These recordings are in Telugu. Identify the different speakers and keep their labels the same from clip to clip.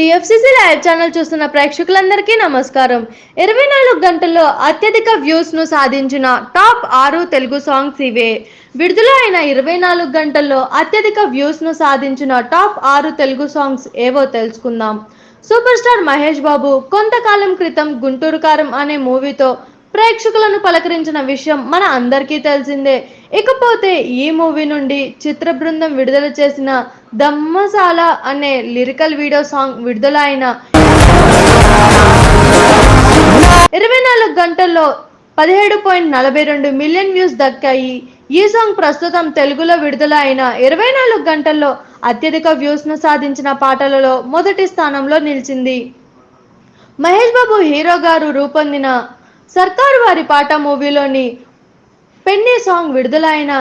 Speaker 1: టీఎఫ్సీసీ లైవ్ ఛానల్ చూస్తున్న ప్రేక్షకులందరికీ నమస్కారం. 24 గంటల్లో అత్యధిక వ్యూస్ ను సాధించిన టాప్ 6 తెలుగు సాంగ్స్ ఇవే. విడుదల అయిన 24 గంటల్లో అత్యధిక వ్యూస్ ను సాధించిన టాప్ 6 తెలుగు సాంగ్స్ ఏవో తెలుసుకుందాం. సూపర్ స్టార్ మహేష్ బాబు కొంతకాలం క్రితం గుంటూరు కారం అనే మూవీతో ప్రేక్షకులను పలకరించిన విషయం మన అందరికీ తెలిసిందే. ఇకపోతే ఈ మూవీ నుండి చిత్ర బృందం విడుదల చేసిన దమ్మసాల అనే లిరికల్ వీడియో సాంగ్ విడుదల అయిన 24 గంటల్లో 17.42 మిలియన్ వ్యూస్ దక్కాయి. ఈ సాంగ్ ప్రస్తుతం తెలుగులో విడుదల అయిన 24 గంటల్లో అత్యధిక వ్యూస్ ను సాధించిన పాటలలో మొదటి స్థానంలో నిలిచింది. మహేష్ బాబు హీరో గారు రూపొందిన సర్కారు వారి పాట మూవీలోని పెన్నీ సాంగ్ విడుదల అయిన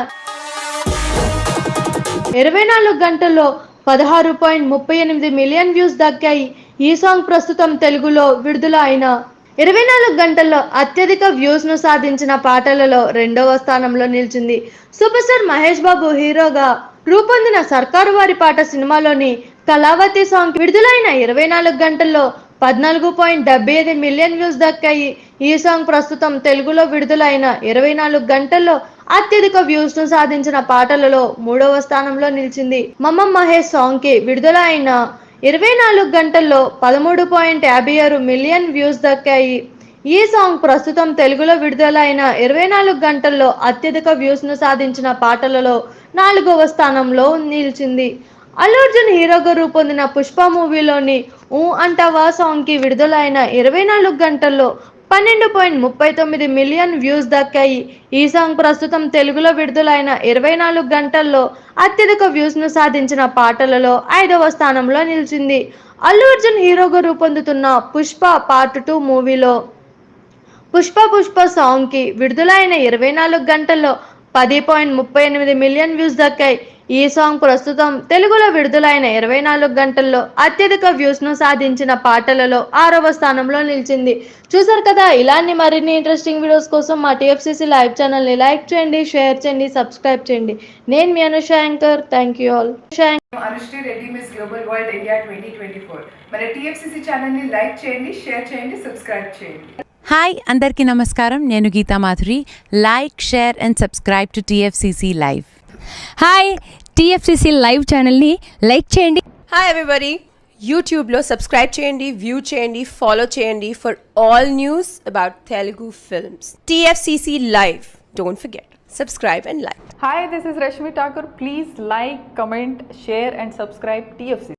Speaker 1: 24 గంటల్లో 16.38 మిలియన్ వ్యూస్ దక్కాయి. ఈ సాంగ్ ప్రస్తుతం తెలుగులో విడుదల అయిన 24 గంటల్లో అత్యధిక వ్యూస్ ను సాధించిన పాటలలో రెండవ స్థానంలో నిలిచింది. సూపర్ స్టార్ మహేష్ బాబు హీరోగా రూపొందిన సర్కారు వారి పాట సినిమాలోని కళావతి సాంగ్ విడుదలైన 24 గంటల్లో 14.75 మిలియన్ వ్యూస్ దక్కాయి. ఈ సాంగ్ ప్రస్తుతం తెలుగులో విడుదలైన 24 గంటల్లో అత్యధిక వ్యూస్ ను సాధించిన పాటలలో మూడవ స్థానంలో నిలిచింది. మమ్మ మహేష్ సాంగ్ కి విడుదల అయిన 24 గంటల్లో 13.56 మిలియన్ వ్యూస్ దక్కాయి. ఈ సాంగ్ ప్రస్తుతం తెలుగులో విడుదలైన 24 గంటల్లో అత్యధిక వ్యూస్ ను సాధించిన పాటలలో 4వ స్థానంలో నిలిచింది. అల్లు అర్జున్ హీరోగా రూపొందిన పుష్ప మూవీలోని ఊ అంటావా సాంగ్ కి విడుదలైన 24 గంటల్లో 12.39 మిలియన్ వ్యూస్ దక్కాయి. ఈ సాంగ్ ప్రస్తుతం తెలుగులో విడుదలైన 24 గంటల్లో అత్యధిక వ్యూస్ ను సాధించిన పాటలలో 5వ స్థానంలో నిలిచింది. అల్లు అర్జున్ హీరోగా రూపొందుతున్న పుష్ప పార్ట్ 2 మూవీలో పుష్ప సాంగ్ కి విడుదలైన 24 గంటల్లో 10.38 మిలియన్ వ్యూస్ దక్కాయి. ఈ సాంగ్ ప్రస్తుతం తెలుగులో విడుదలైన 24 గంటల్లో అత్యధిక వ్యూస్ ను సాధించిన పాటలలో 6వ స్థానంలో నిలిచింది. చూసారు కదా, ఇలాంటి మరిన్ని ఇంట్రెస్టింగ్ వీడియోస్ కోసం మా టీఎఫ్సీసీ లైవ్ ఛానల్ ని లైక్ చేయండి, షేర్ చేయండి, సబ్స్క్రైబ్ చేయండి. నేను మీ Anusha anchor. Thank you all.
Speaker 2: Anushree Reddy Miss Global World India 2024 మన టీఎఫ్సీసీ ఛానల్ ని లైక్ చేయండి, షేర్ చేయండి, సబ్స్క్రైబ్ చేయండి.
Speaker 3: హాయ్ అందరికీ నమస్కారం. నేను Geetha Madhuri. Like, share and subscribe to TFCC live.
Speaker 4: Hi, TFCC live ఛానల్ని లైక్ చేయండి.
Speaker 5: హాయ్ ఎవ్రీబడి, యూట్యూబ్లో సబ్స్క్రైబ్ చేయండి, వ్యూ చేయండి, ఫాలో చేయండి for all news about Telugu films. TFCC live, don't forget, subscribe and like.
Speaker 6: Hi, this is Rashmi Thakur. Please like, comment, share and subscribe TFC.